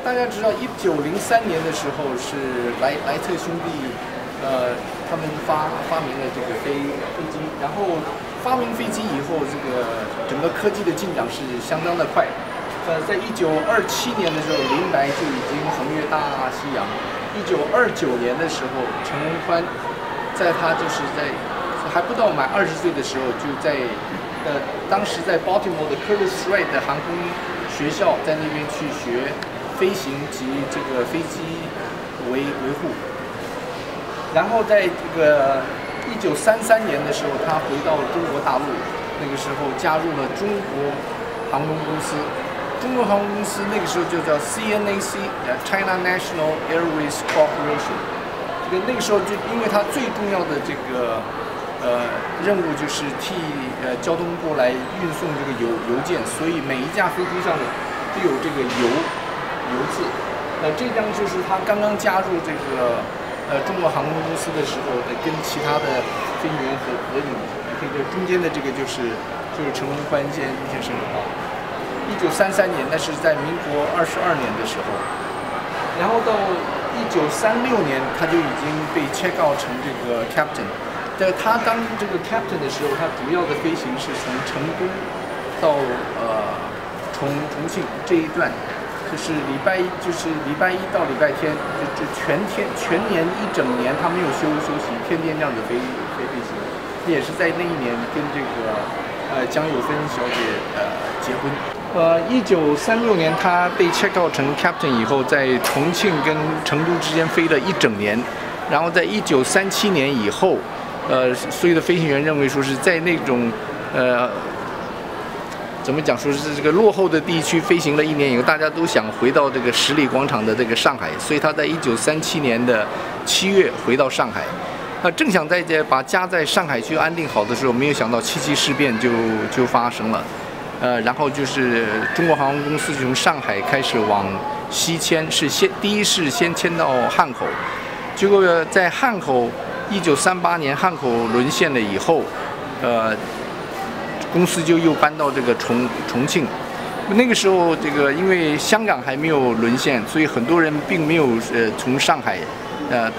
大家知道，1903年的时候是莱特兄弟，他们发明了这个飞机，然后发明飞机以后，这个整个科技的进展是相当的快。在1927年的时候，林白就已经横越大西洋。1929年的时候，陈文宽在他就是在还不到满20岁的时候，就在当时在 Baltimore 的 Curtis Wright 的航空学校，在那边去学飞行及这个飞机维护。然后在这个1933年的时候，他回到中国大陆，那个时候加入了中国航空公司。中国航空公司那个时候就叫 CNAC China National Airways Corporation。那个时候就因为它最重要的这个任务就是替交通部来运送这个邮件，所以每一架飞机上都有这个邮字。这张就是他刚刚加入这个中国航空公司的时候跟其他的飞行员合影。这个中间的这个就是陈文宽先生啊。1933年，那是在民国22年的时候，然后到1936年，他就已经被 check out 成这个 captain。他当这个 captain 的时候，他主要的飞行是从成都到重庆这一段，就是礼拜一到礼拜天，就全年一整年他没有休息，天天这样子飞行。也是在那一年跟这个江友芬小姐结婚。1936年他被 check out 成 captain 以后，在重庆跟成都之间飞了一整年，然后在1937年以后，所有的飞行员认为说是在那种怎么讲，说是这个落后的地区飞行了1年以后，大家都想回到这个十里广场的这个上海，所以他在1937年的7月回到上海。正想把家在上海区安定好的时候，没有想到7·7事变就发生了。然后就是中国航空公司从上海开始往西迁，第一是先迁到汉口，结果在汉口1938年汉口沦陷了以后，公司就又搬到这个重庆。那个时候，这个因为香港还没有沦陷，所以很多人并没有从上海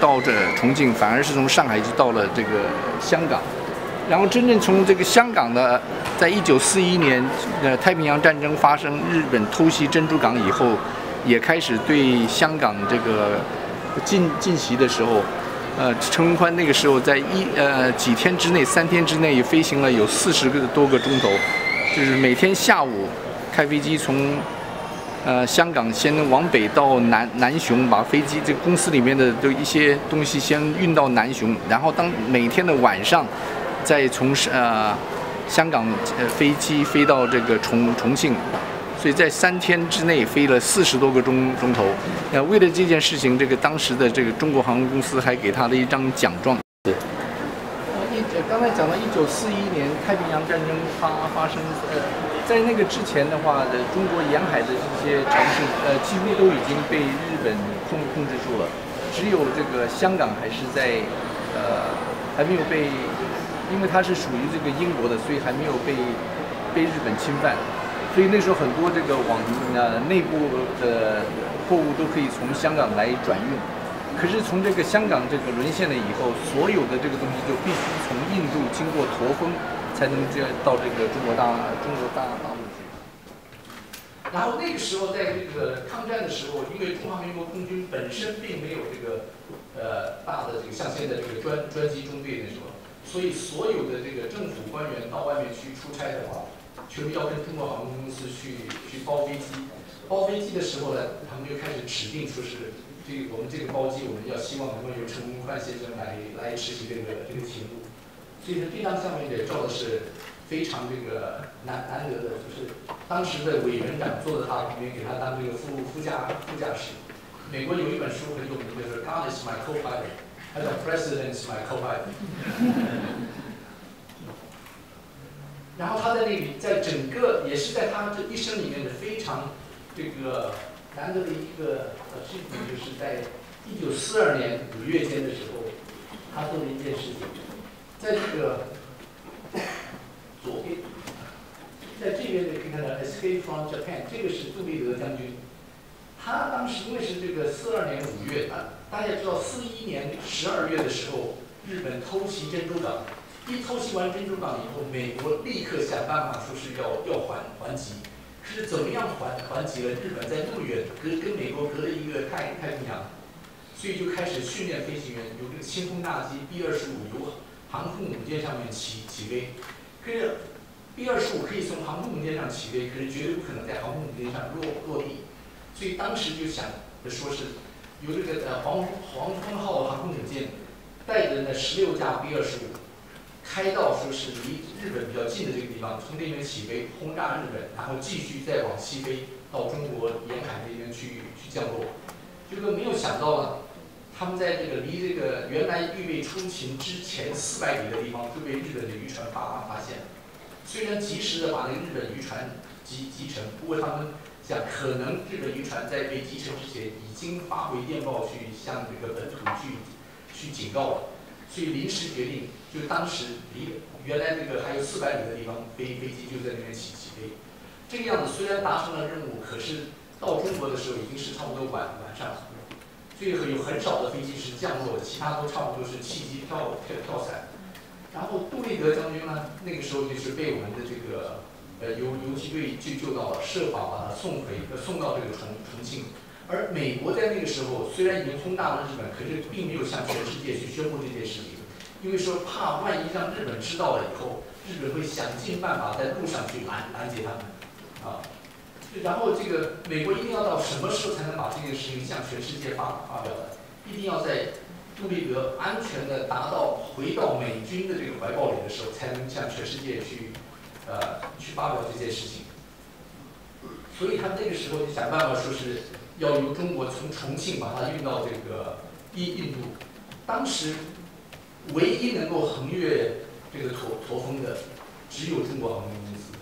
到这重庆，反而是从上海就到了这个香港。然后真正从这个香港的，在1941年，太平洋战争发生，日本偷袭珍珠港以后，也开始对香港这个进袭的时候，陈文宽那个时候在几天之内，3天之内飞行了有40多个钟头，就是每天下午开飞机从香港先往北到南雄，把飞机这公司里面的一些东西先运到南雄，然后每天的晚上。再从香港飞机飞到这个重庆，所以在3天之内飞了40多个钟头。为了这件事情，这个当时的这个中国航空公司还给他了一张奖状。对。刚才讲到1941年太平洋战争发生，在那个之前的话，中国沿海的这些城市几乎都已经被日本控制住了，只有这个香港还是在还没有被。因为它是属于这个英国的，所以还没有被日本侵犯，所以那时候很多这个内部的货物都可以从香港来转运。可是从这个香港这个沦陷了以后，所有的这个东西就必须从印度经过驼峰，才能到这个中国大陆去。然后那个时候在这个抗战的时候，因为中华民国空军本身并没有这个大的这个像现在这个专机中队那时候。所以所有的这个政府官员到外面去出差的话，全部要跟中国航空公司去包飞机。包飞机的时候呢，他们就开始指定说是我们这个包机，我们要希望能够由陈文宽先生来执行这个题目。所以呢，这张相片也照的是非常这个难得的，就是当时的委员长坐在他旁边，给他当这个副驾驶。美国有一本书很有名，就是 God is my co-pilot。他叫 President is my co-pilot。然后他在那里，在整个也是在他这一生里面的非常这个难得的一个事情，就是在1942年5月间的时候，他做了一件事情，在这个左边，在这边的可以看到 Escape from Japan， 这个是杜立德将军。他当时因为是这个42年5月，大家知道41年12月的时候，日本偷袭珍珠港，一偷袭完珍珠港以后，美国立刻想办法说是要还击。可是怎么样还击了？日本在那么远，跟美国隔了一个太平洋，所以就开始训练飞行员，有这个轻轰炸机 B-25由航空母舰上面起飞。可是 B-25可以从航空母舰上起飞，可是绝对不可能在航空母舰上落地。所以当时就想说是由这个黄蜂号航空母舰带着那16架 B-25。开到说是离日本比较近的这个地方，从那边起飞轰炸日本，然后继续再往西飞到中国沿海那边去降落。这个没有想到呢，他们在这个离这个原来预备出勤之前400里的地方就被日本的渔船发现了。虽然及时的把那个日本渔船击沉，不过他们想可能日本渔船在被击沉之前已经发回电报去向这个本土去警告了。所以临时决定，就当时离原来这个还有400里的地方，飞机就在那边起飞。这个样子虽然达成了任务，可是到中国的时候已经是差不多晚上了，所以有很少的飞机是降落的，其他都差不多是弃机跳伞。然后杜立德将军呢，那个时候就是被我们的这个游击队救到了，设法把他送到这个重庆。而美国在那个时候虽然已经轰炸了日本，可是并没有向全世界去宣布这件事情，因为说怕万一让日本知道了以后，日本会想尽办法在路上去拦截他们，啊，然后这个美国一定要到什么时候才能把这件事情向全世界发表呢？一定要在杜立德安全的回到美军的这个怀抱里的时候，才能向全世界去发表这件事情。所以他们那个时候就想办法说是。要由中国从重庆把它运到这个印度，当时唯一能够横越这个驼峰的，只有中国航空公司，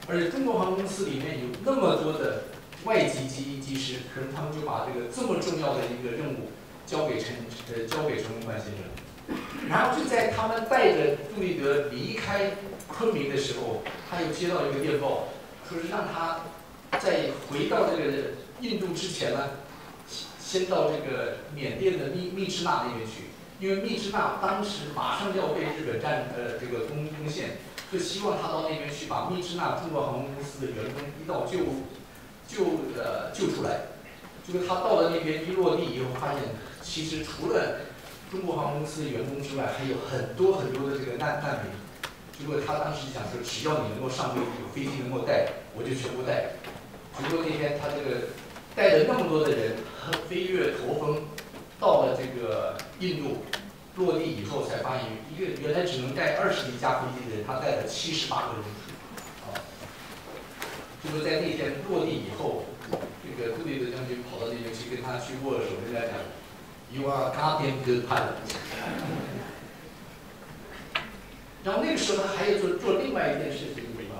而且中国航空公司里面有那么多的外籍机师，可能他们就把这个这么重要的一个任务交给陈文宽先生，然后就在他们带着杜立德离开昆明的时候，他又接到一个电报，说是让他在回到这个印度之前呢，先到这个缅甸的密支那那边去，因为密支那当时马上就要被日本这个攻陷，就希望他到那边去把密支那中国航空公司的员工一道救出来。结果他到了那边一落地以后，发现其实除了中国航空公司的员工之外，还有很多的这个难民。结果他当时想说，只要你能够上飞机，有飞机能够带，我就全部带。结果那天他这个带着那么多的人飞越驼峰，到了这个印度，落地以后才发现，一个原来只能带20几架飞机的人，他带了78个人出，啊，就是在那天落地以后，这个杜立德将军跑到那边去跟他去握手，跟他讲 ，You are goddamn good pilot。然后那个时候他还有做另外一件事情，对吧？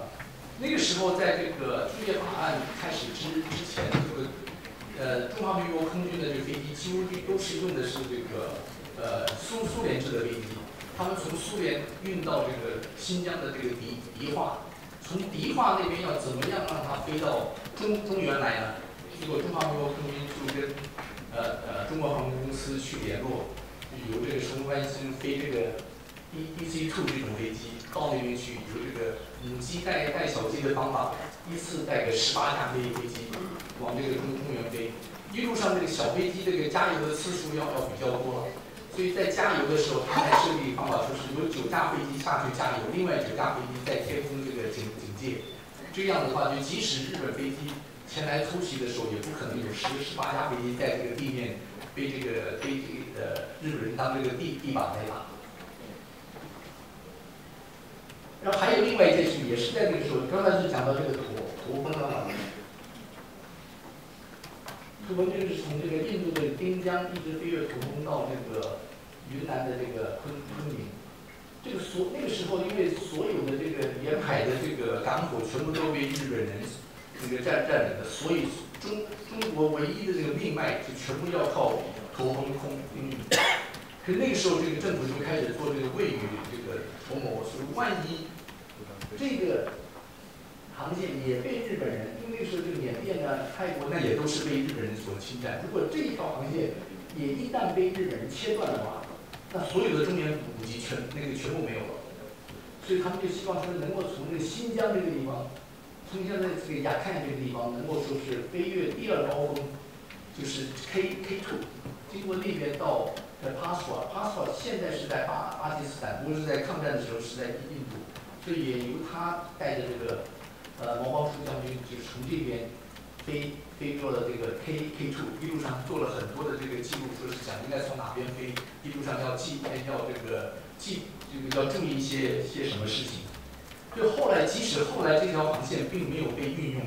那个时候在这个驻越法案开始之前，这个中华民国空军的这个飞机几乎都是用的是这个苏联制的飞机，他们从苏联运到这个新疆的这个迪化，从迪化那边要怎么样让它飞到中原来呢？结果中华民国空军就跟中国航空公司去联络，由这个孙关心飞这个。DC-2这种飞机到那边去，有这个母鸡带小鸡的方法，依次带个18架飞机往这个中原飞。一路上这个小飞机这个加油的次数要比较多，所以在加油的时候，他还设立方法，说是有9架飞机下去加油，另外9架飞机在天空这个警戒。这样的话，就即使日本飞机前来突袭的时候，也不可能有18架飞机在这个地面被日本人当这个地板来打。然后还有另外一件事，也是在那个时候，刚才是讲到这个驼峰了。驼峰就是从这个印度的滨江一直飞越驼峰到这个云南的这个昆明。这个那个时候，因为所有的这个沿海的这个港口全部都被日本人这个占领的，所以中国唯一的这个命脉就全部要靠驼峰空运。可那个时候，这个政府就开始做这个未雨这个绸缪，说万一这个航线也被日本人，因为那时候这个缅甸呢、泰国那也都是被日本人所侵占。如果这一条航线也一旦被日本人切断的话，那所有的中原补给全部没有了。所以他们就希望说能够从这个新疆这个地方，从现在这个雅克这个地方，能够说是飞越第二高峰，就是 K2， 经过那边到Paswa 现在是在巴基斯坦，不过是在抗战的时候是在印度，所以也由他带着这个毛包书将军，就是从这边飞过了这个 K2， 一路上做了很多的这个记录，说是想应该从哪边飞，一路上要注意一些什么事情。就即使后来这条航线并没有被运用，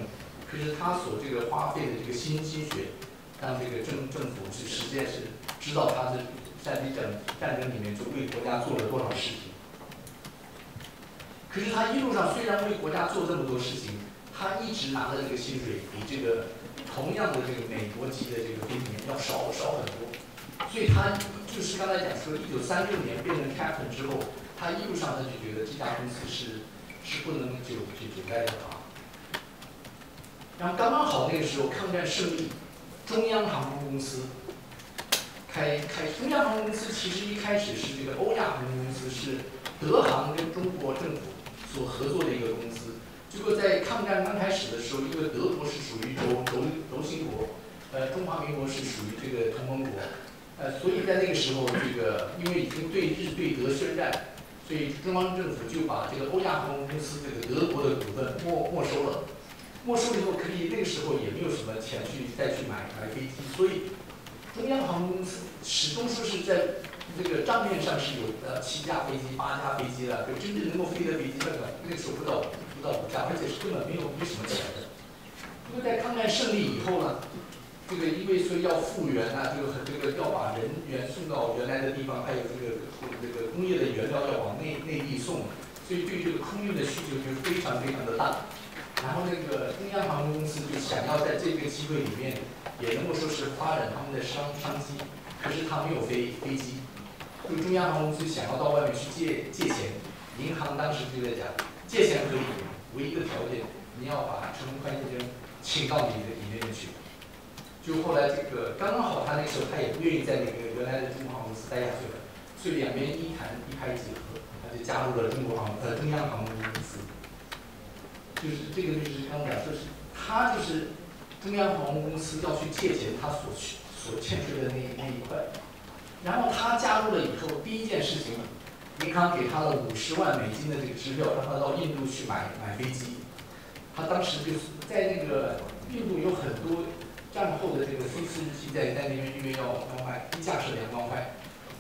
可是他所这个花费的这个心血，让这个政府实际上是知道他在这场战争里面就为国家做了多少事情。可是他一路上虽然为国家做这么多事情，他一直拿的这个薪水比这个同样的这个美国籍的这个飞行员要少很多，所以他就是刚才讲说，1936年变成 captain 之后，他一路上他就觉得这家公司是不能久待的啊。然后刚刚好那个时候抗战胜利，中央航空公司中央航空公司其实一开始是这个欧亚航空公司，是德航跟中国政府所合作的一个公司。结果在抗战刚开始的时候，因为德国是属于轴心国，中华民国是属于这个同盟国，所以在那个时候，这个因为已经对德宣战，所以中央政府就把这个欧亚航空公司这个德国的股份没收了。没收以后，那个时候也没有什么钱再去买飞机，所以中央航空公司始终说是在这个账面上是有7架飞机、8架飞机的，可真正能够飞的飞机那个时候不到5架，而且是根本没什么钱的。因为在抗战胜利以后呢，这个因为说要复原啊，这个要把人员送到原来的地方，还有这个工业的原料要往内地送，所以对这个空运的需求就非常的大。然后那个中央航空公司就想要在这个机会里面，也能够说是发展他们的商机，可是他没有飞机，就中央航空公司想要到外面去借钱，银行当时就在讲，借钱可以，唯一的条件你要把陈文宽先生请到你那边去。就后来这个刚刚好，他那时候他也不愿意在那个原来的中国航空公司待下去了，所以两边一拍即合，他就加入了中央航空公司。就是这个就是刚才说是，他就是中央航空公司要去借钱，他所欠缺的那一块。然后他加入了以后，第一件事情，银行给他了50万美金的这个支票，让他到印度去买飞机。他当时就是在那个印度有很多战后的这个C-47在那边，因为要卖，一架是2万块，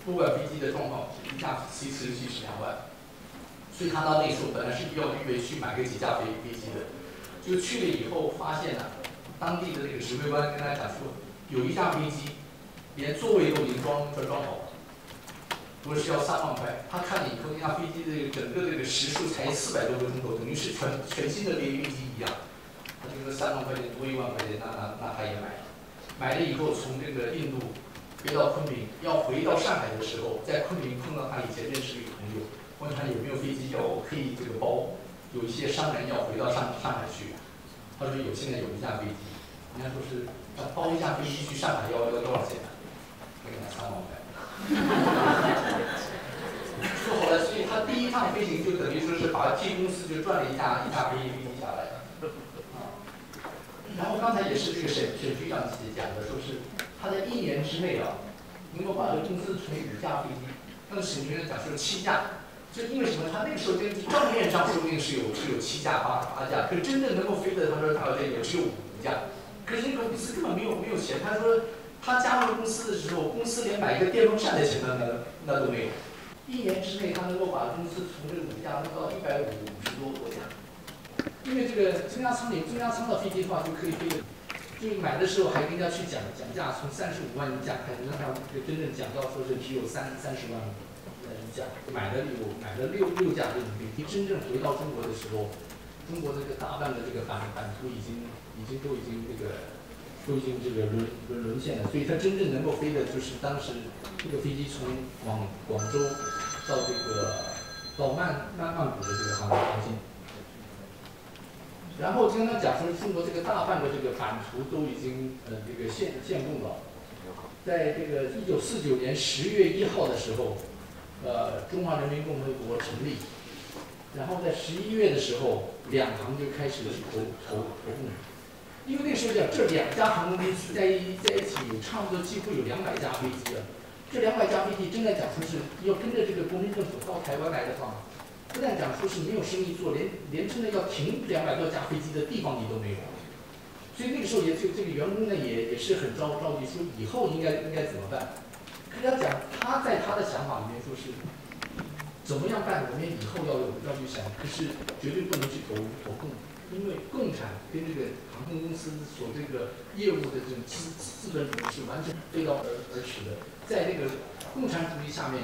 不管飞机的状况，一架C-47是2万。所以他到那时候本来是预备去买个几架飞机的，就去了以后发现了，当地的那个指挥官跟他讲说，有一架飞机连座位都已经装好了，不过是要3万块。他看了以后，那架飞机的整个这个时速才400多个钟头，等于是全新的飞机一样。他就说3万块钱多1万块钱，那他也买了。买了以后从这个印度飞到昆明，要回到上海的时候，在昆明碰到他以前认识的一个朋友。问他有没有飞机可以这个包，有一些商人要回到上海去，他说现在有一架飞机，人家说是要包一架飞机去上海要多少钱呢？给他3万块。说好了，所以他第一趟飞行就等于说是把替公司就赚了一架飞机下来。然后刚才也是这个沈局长自己讲的，说是他在1年之内能够把这个公司从5架飞机，那个沈局长讲说7架。就因为什么？他那个时候这账面上说不定是有7架、8架，可是真正能够飞的，他说他也只有5架。可是那个公司根本没有钱。他说他加入公司的时候，公司连买一个电风扇的钱那都没有。1年之内，他能够把公司从这个5架弄到150多架。因为这个中央舱的飞机的话就可以飞，就买的时候还跟人家去讲价，从35万一架开始，让他真正讲到说是只有30万。买了6架这种飞机，真正回到中国的时候，中国这个大半的这个版图已经沦陷了，所以它真正能够飞的就是当时这个飞机从广州到曼谷的这个航线。然后刚刚讲说中国这个大半个这个版图都已经这个限供了，在这个1949年10月1号的时候，中华人民共和国成立，然后在11月的时候，两航就开始投供，因为那时候讲这2家航空公司在一起有差不多几乎有200架飞机了，这200架飞机真的讲说是要跟着这个国民政府到台湾来的话。不但讲说是没有生意做，连真的要停200多架飞机的地方你都没有，所以那个时候这个员工呢也是很着急，说以后应该怎么办？可是他讲他在他的想法里面说是怎么样办？我们以后要去想，可是绝对不能去投共，因为共产跟这个航空公司所这个业务的这种资本主义是完全背道而驰的，在这个共产主义下面。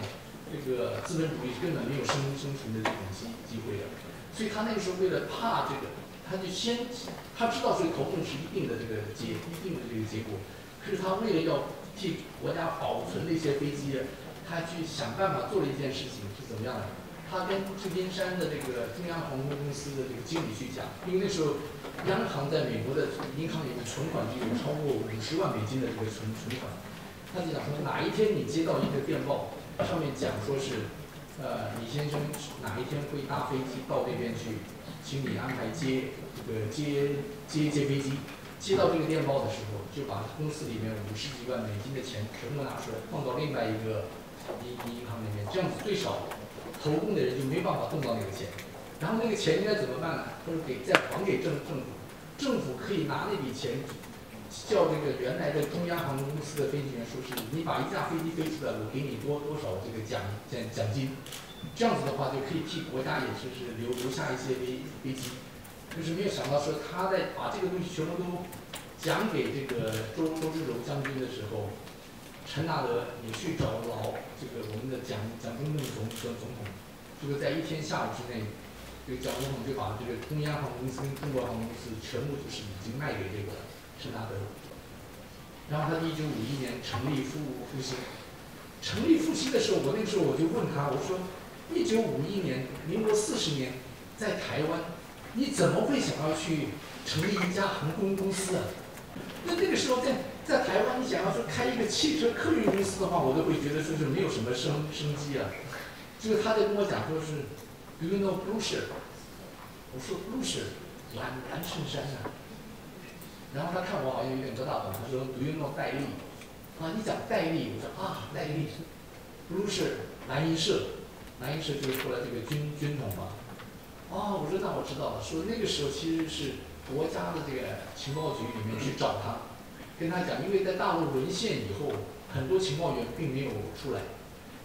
这个资本主义根本没有生存的这种机会的，所以他那个时候为了怕这个，他知道这个投共是一定的这个结果，可是他为了要替国家保存那些飞机，他去想办法做了一件事情是怎么样的？他跟旧金山的这个中央航空公司的这个经理去讲，因为那时候央行在美国的银行里面存款就有超过50万美金的这个存款，他就讲说哪一天你接到一个电报。上面讲说是，李先生哪一天会搭飞机到那边去，请你安排接飞机。接到这个电报的时候，就把公司里面50几万美金的钱全部拿出来，放到另外一个银行里面，这样子最少投共的人就没办法动到那个钱。然后那个钱应该怎么办呢？他说再还给政府，政府可以拿那笔钱。叫这个原来的中央航空公司的飞行员说是你把1架飞机飞出来，我给你多少这个奖金，这样子的话就可以替国家也是留下一些飞机。可是没有想到说他在把这个东西全部都讲给这个周之柔将军的时候，陈纳德也去找这个我们的蒋中正总统，这个在1天下午之内，这个蒋总统就把这个中央航空公司跟中国航空公司全部就是已经卖给这个。陈纳德，然后他1951年成立复兴。成立复兴的时候，那个时候我就问他，我说，1951年，民国40年，在台湾，你怎么会想要去成立一家航空公司啊？那个时候在台湾，你想要说开一个汽车客运公司的话，我都会觉得说是没有什么生机啊。就是他在跟我讲说是 ，Do you know blue shirt？ 我说 blue shirt， 蓝衬衫啊。然后他看我好像有点不大懂，他说 "Do you know 戴笠？"啊，一讲戴笠，我说啊，戴笠 ，blue shirt 蓝衣社就是后来这个军统嘛。哦，我说那我知道了，说那个时候其实是国家的这个情报局里面去找他，跟他讲，因为在大陆沦陷以后，很多情报员并没有出来，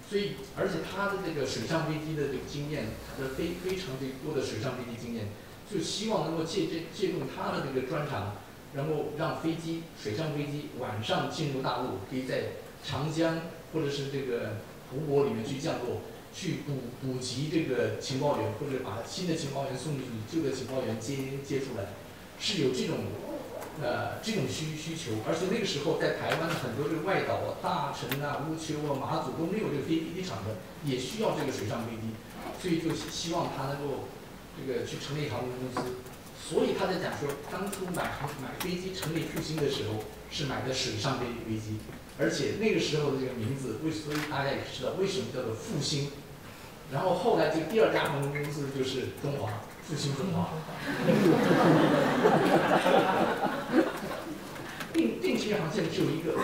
所以而且他的这个水上飞机的这个经验，他的非常多的水上飞机经验，就希望能够借用他的这个专长。然后让水上飞机晚上进入大陆，可以在长江或者是这个湖泊里面去降落，去补给这个情报员，或者把新的情报员送进去，旧的情报员接出来，是有这种需求。而且那个时候在台湾的很多这个外岛啊、大陈啊、乌丘啊、马祖都没有这个飞场的，也需要这个水上飞机，所以就希望他能够这个去成立航空公司。所以他在讲说，当初买飞机成立复兴的时候，是买的水上飞机，而且那个时候的这个名字，所以大家也知道为什么叫做复兴。然后后来这个第2家航空公司就是中华，复兴中华。定期航线只有一个，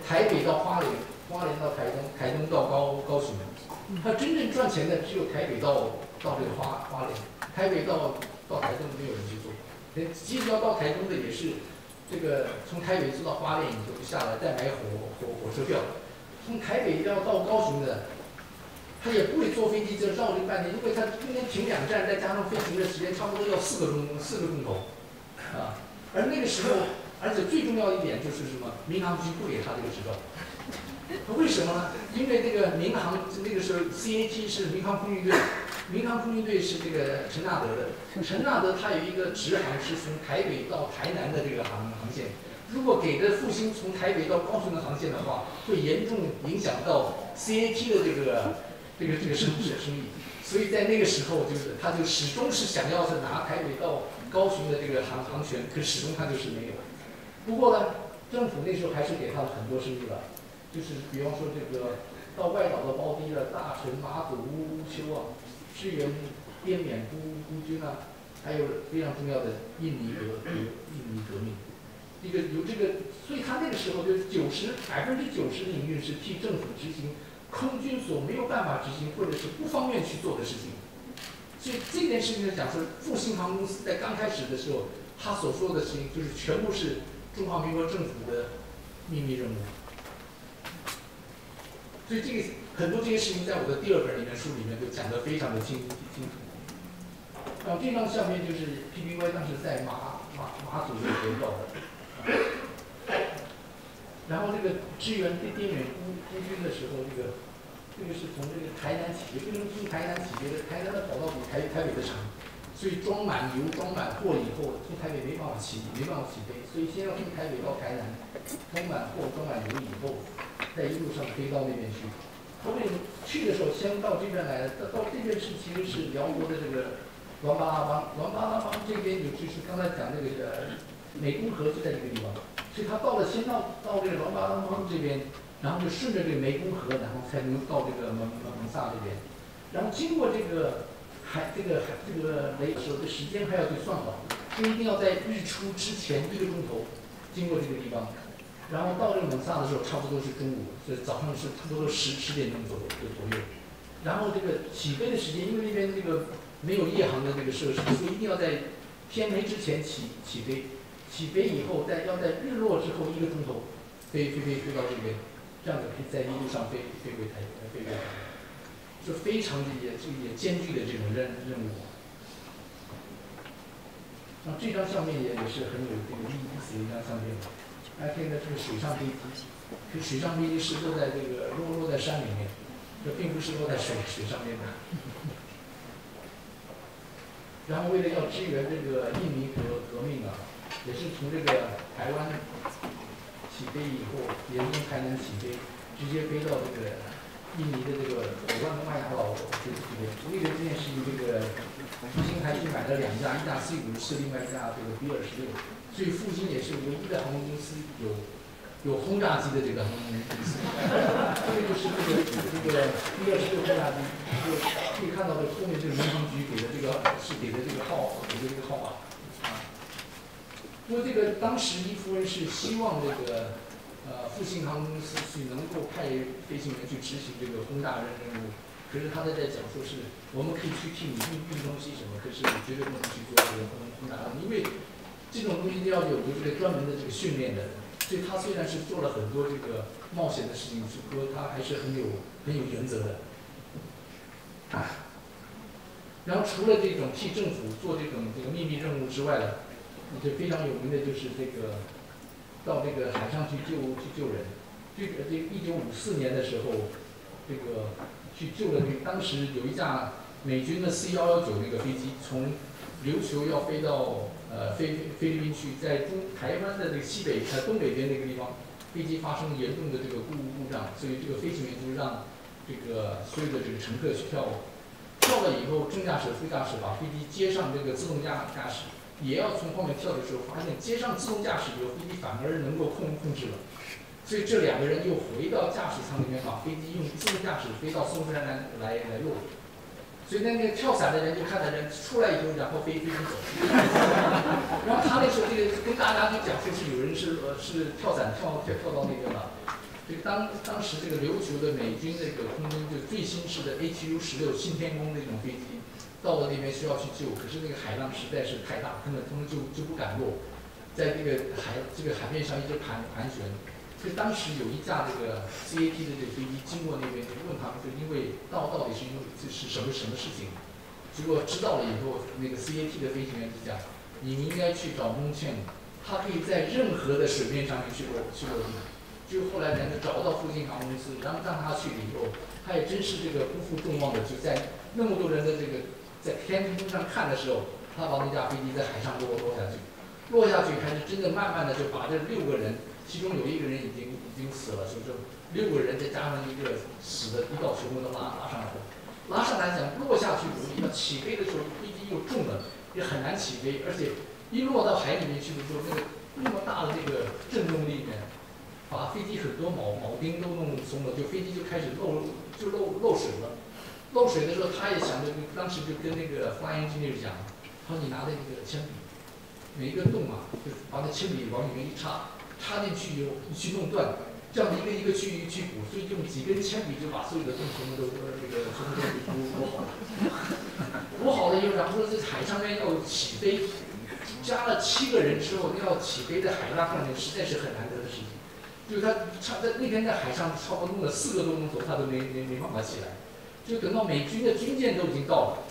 台北到花莲，花莲到台东，台东到高雄。它真正赚钱的只有台北到这个花莲，台北到台东没有人去做，即使要到台东的也是，这个从台北坐到花莲，你就下来再买火车票，从台北要到高雄的，他也不会坐飞机，就绕这半天，因为他中间停2站，再加上飞行的时间，差不多要4个钟头，啊，而那个时候，而且最重要一点就是什么，民航局不给他这个执照。为什么呢？因为这个民航那个时候 CAT 是民航空运队，民航空运队是这个陈纳德的。陈纳德他有一个直航是从台北到台南的这个航线，如果给的复兴从台北到高雄的航线的话，会严重影响到 CAT 的这个生意，所以在那个时候他就始终是想要是拿台北到高雄的这个航权，可始终他就是没有。不过呢，政府那时候还是给他了很多生意了，就是比方说这个到外岛的包堤了，大陈、马祖、乌丘啊，支援滇缅孤军啊，还有非常重要的印尼革命。有这个，所以他那个时候就90%的营运是替政府执行空军所没有办法执行或者是不方便去做的事情。所以这件事情就讲说，复兴航空公司在刚开始的时候，他所说的事情就是全部是中华民国政府的秘密任务。所以很多这些事情在我的第2本书里面都讲得非常的清楚。然后这张相片就是 PBY 当时在马祖那边照的。然后这个支援滇缅孤军的时候，这个是从这个台南起飞，从台南起飞的，台南的跑道比台北的长，所以装满油、装满货以后，从台北没办法起飞，所以先要从台北到台南，装满货、装满油以后，在一路上飞到那边去。后面去的时候，先到这边来的，到这边其实是辽国的这个滦巴拉邦这边就是刚才讲这个湄公河就在这个地方。所以他先到这个滦巴拉邦这边，然后就顺着这个湄公河，然后才能到这个蒙萨这边。然后经过这个雷的时候，这时间还要去算好，就一定要在日出之前1个钟头经过这个地方。然后到这个蒙萨的时候，差不多是中午，所以早上是差不多10点钟左右。然后这个起飞的时间，因为那边这个没有夜航的这个设施，所以一定要在天黑之前起飞。起飞以后，要在日落之后1个钟头飞到这边，这样子可以在一路上飞回台北，就非常的也艰巨的这种任务。那这张相片也是很有这个意思的一张相片。大家看到这个水上飞机，这水上飞机是落在山里面，这并不是落在水上面的。然后为了要支援这个印尼革命啊。也是从这个台湾起飞以后，也是从台南起飞，直接飞到这个印尼的这个5万多迈到这边。为了这件事情，这个复兴还去买了2架，一架 C54，另外一架这个 B26。所以复兴也是唯一的航空公司有轰炸机的这个航空公司。这个就是这个 B26轰炸机，就可以看到这后面这个民航局给的这个号码。因为这个当时伊夫人是希望这个复兴航空公司去能够派飞行员去执行这个轰炸任务，可是他在讲说是我们可以去替你运东西什么，可是你绝对不能去做这个轰炸，因为这种东西要有这个专门的这个训练的人，所以他虽然是做了很多这个冒险的事情，不过他还是很有原则的。然后除了这种替政府做这个秘密任务之外呢，就非常有名的就是这个到这个海上去救人。这1954年的时候，这个去救了当时有一架美军的C119那个飞机，从琉球要飞到菲律宾去，在台湾的这个东北边那个地方，飞机发生严重的这个故障，所以这个飞行员就让这个所有的这个乘客去跳了以后，正驾驶、副驾驶把飞机接上这个自动驾驶。也要从后面跳的时候，发现接上自动驾驶以后，飞机反而能够控制了，所以这2个人又回到驾驶舱里面，把飞机用自动驾驶飞到松山来落。所以那个跳伞的人就看到人出来以后，然后飞机走。然后他那时候跟大家就讲说是有人是跳伞跳到那边了。这个当时这个琉球的美军这个空军就最新式的 HU-16信天宫那种飞机。到了那边需要去救，可是那个海浪实在是太大，他们就不敢落，在这个海面上一直盘旋。所以当时有一架这个 CAT 的这个飞机经过那边，就问他们说，因为到底是因为这是什么事情？结果知道了以后，那个 CAT 的飞行员就讲，你们应该去找蒙茜，他可以在任何的水面上面去落地。就后来人家找到复兴航空公司，然后让他去了以后，他也真是这个不负众望的，就在那么多人的这个。在天空上看的时候，他把那架飞机在海上落下去，还是真的慢慢的就把这6个人，其中有1个人已经死了，所以说6个人再加上一个死的，一道全部都拉上来了。来讲落下去容易，要起飞的时候飞机又重了，也很难起飞，而且一落到海里面去的时候，那么大的这个震动力呢，把飞机很多铆钉都弄松了，就飞机就开始漏水了。漏水的时候，他也想着，当时就跟那个 flying engineer 讲，他说你拿着那个铅笔，每一个洞啊，就把那铅笔往里面一插，插进去以后你去弄断，这样一个一个去补，所以用几根铅笔就把所有的洞全部都补好了。补好了以后，然后说在海上面要起飞，加了7个人之后，要起飞在海浪上面实在是很难得的事情。就是他在那天在海上差不多弄了4个多钟头，他都没办法起来。就等到美军的军舰都已经到了，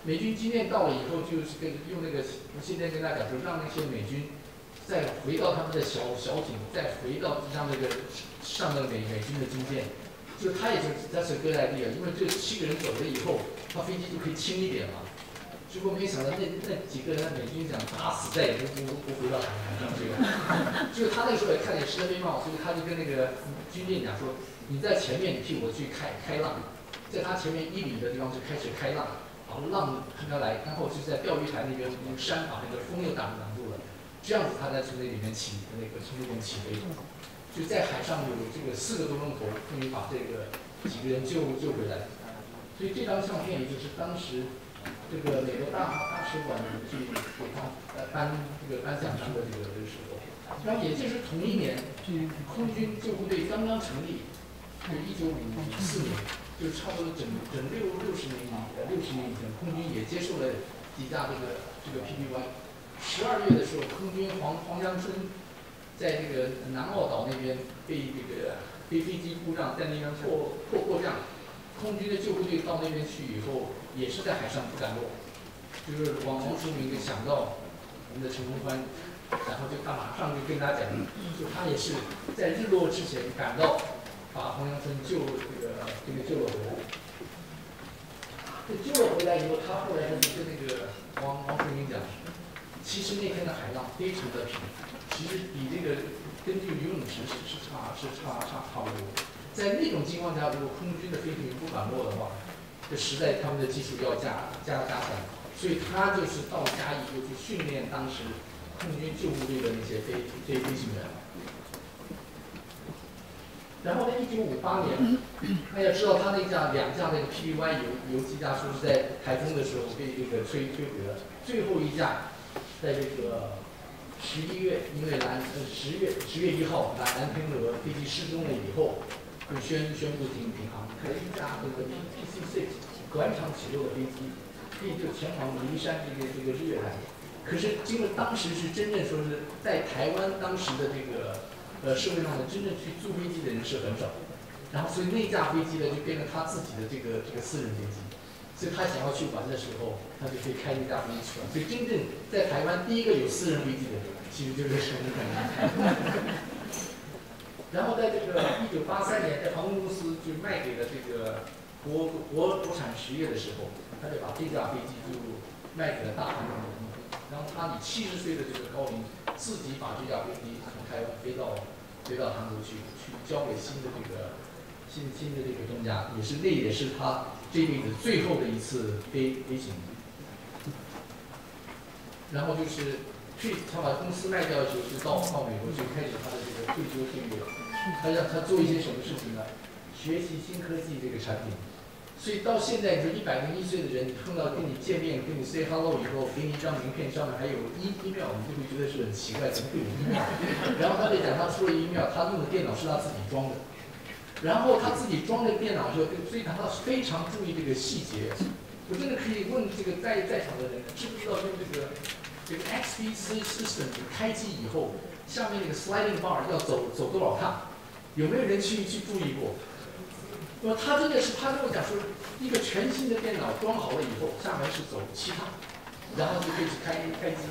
美军军舰到了以后，就是用那个，现在跟大家讲，就让那些美军再回到他们的小艇，再回到让那个上的美军的军舰，就他也就是that's a good idea，因为这7个人走了以后，他飞机就可以轻一点嘛。结果没想到那几个人美军讲打死再也不回到海上去了。就是他那个时候也看见实在没办法，所以他就跟那个军舰讲说，你在前面，你替我去开浪。在他前面1里的地方就开始开浪，然后浪喷下来，然后就在钓鱼台那边用山把那个风又挡住了，这样子他才从那里面从那边起飞。就在海上有这个4个多钟头，终于把这个几个人救回来。所以这张相片也就是当时这个美国大使馆去给他颁奖章的这个时候，然后也就是同一年，空军救护队刚刚成立，就1954年。就差不多整60年以前，空军也接受了几架这个 PPY。12月的时候，空军黄江春在这个南澳岛那边被飞机故障，在那边迫降，空军的救护队到那边去以后，也是在海上不敢落，就是王书明就想到我们的陈公宽，然后他马上就跟他讲，就他也是在日落之前赶到。把黄阳春救了回来。救了回来以后，他后来就跟那个王书明讲，其实那天的海浪非常的平，其实比这个跟这个游泳池是差不多。在那种情况下，如果空军的飞行员不敢落的话，这实在他们的技术要加强。所以他就是到嘉义又去训练当时空军救护队的那些飞行员。然后在1958年，大家知道他2架那个 PPY 有几架说是在台风的时候被这个摧毁了，最后一架在这个11月，因为10月1号蓝天鹅飞机失踪了以后，就宣布停航，开了一架这个 PC-6 短场起落的飞机，就前往梨山这个日月潭。可是经过当时是真正说是在台湾当时的这个。社会上的真正去租飞机的人是很少，然后所以那架飞机呢就变成他自己的这个私人飞机，所以他想要去玩的时候，他就可以开那架飞机去玩。所以真正在台湾第一个有私人飞机的人，其实就是陈公宽。然后在这个1983年，在航空公司就卖给了这个国产实业的时候，他就把这架飞机就卖给了大韩航空。然后他以70岁的这个高龄，自己把这架飞机从台湾飞到韩国去交给新的这个东家，那也是他这辈子最后的一次飞行。然后就是他把公司卖掉以后，就到美国去开始他的这个退休生活。他让他做一些什么事情呢？学习新科技这个产品。所以到现在，你说101岁的人碰到跟你见面，跟你 say hello 以后，给你一张名片，上面还有email， 你就会觉得是很奇怪，怎么会有email？然后他就讲，他出了email，他用的电脑是他自己装的，然后他自己装的电脑就，所以他非常注意这个细节。我真的可以问这个在场的人，知不知道用这个 XPC system 开机以后，下面那个 sliding bar 要走多少趟？有没有人去注意过？那么他真的是，他跟我讲说，一个全新的电脑装好了以后，下面是走7趟，然后就可以去开机。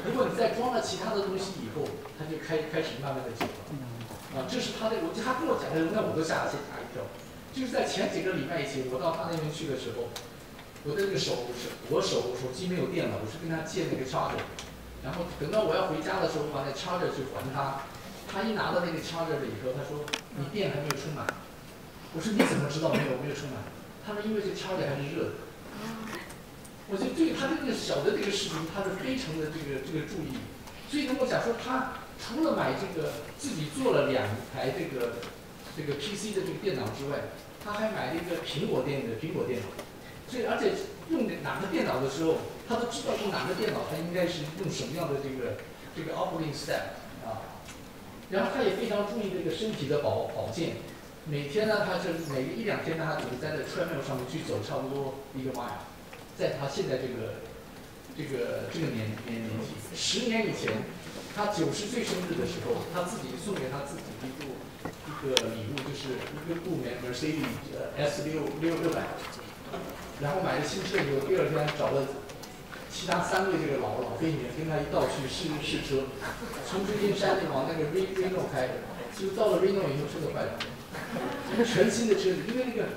如果你再装了其他的东西以后，他就开始慢慢的走了。这是他跟我讲的，那我都吓一跳。就是在前几个礼拜以前，我到他那边去的时候，我的这个手机没有电了，我是跟他借那个 charger， 然后等到我要回家的时候，把那 charger 去还他，他一拿到那个 charger 了以后，他说你电还没有充满。我说你怎么知道没有充满？他他说因为这个插件还是热的。我觉得对他这个小的这个事情，他是非常的这个注意，所以跟我讲说，他除了买这个自己做了2台这个 PC 的这个电脑之外，他还买了一个苹果电脑，所以而且用哪个电脑的时候，他都知道用哪个电脑，他应该是用什么样的这个 operating stack 啊。然后他也非常注意这个身体的保健，每天呢，他是每1、2天呢，他总是在这 treadmill 上面去走差不多1个 mile。在他现在这个年纪，10年以前，他90岁生日的时候，他自己送给他自己一个礼物，就是一个部Mercedes S600，然后买了新车以后，第2天找了其他3位这个老飞女跟他一道去试车，从旧金山往那个 Reno 开，就到了 Reno 以后车子坏了，全新的车子，因为那个。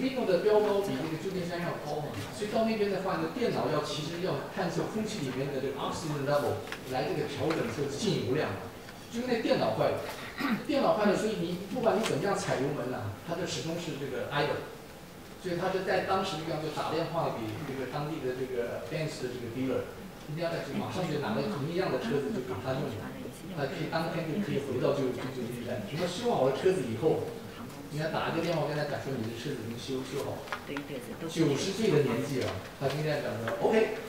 Reno 的标高比那个旧金山要高嘛，所以到那边的话呢，电脑其实要探测空气里面的这个 oxygen level 来这个调整这个进油量，就是那电脑坏了，所以你不管你怎么样踩油门啊，它就始终是这个 idle， 所以他就在当时就打电话给这个当地的这个 Benz 的这个 dealer， 一定要在马上就拿了同一样的车子就给他用，他可以当天就可以回到旧金山。什么修好了车子以后。你看打一个电话跟他讲说你的车子已经修好，90岁的年纪了，他今天讲说 OK，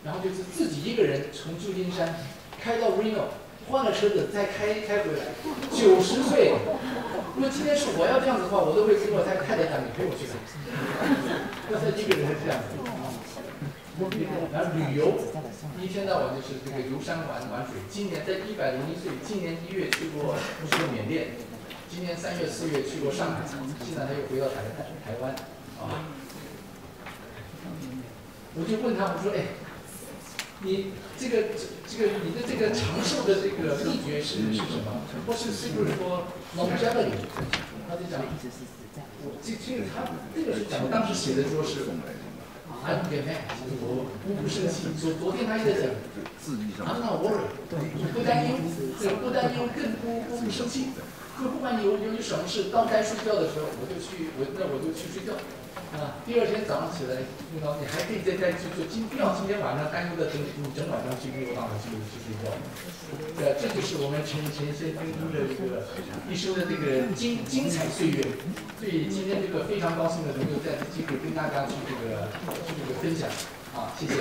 然后就是自己一个人从旧金山开到 Reno， 换了车子再开回来，90岁。如果今天是我要这样子的话，我都会跟我太太讲，你陪我去的。那他一个人是这样子。然后旅游，一天到晚就是这个游山玩水。今年在101岁，今年1月去过缅甸。今年3月、4月去过上海，现在他又回到台湾，啊，我就问他，我说，哎，你这个你的这个长寿的这个秘诀是什么？或是不是说 longevity？ 他就讲，他这个是讲当时写的说是 I'm get mad， 我不生气。昨天他也在讲 I'm not worried， 不担忧，更不生气。不管你有什么事，当该睡觉的时候，我就去睡觉。啊，第2天早上起来，你还可以再去做，不要今天晚上担忧的你整晚上去溜达去睡觉。这就是我们陈先生的这个一生的这个精彩岁月。所以今天这个非常高兴的能够在这机会跟大家去这个分享。啊，谢谢。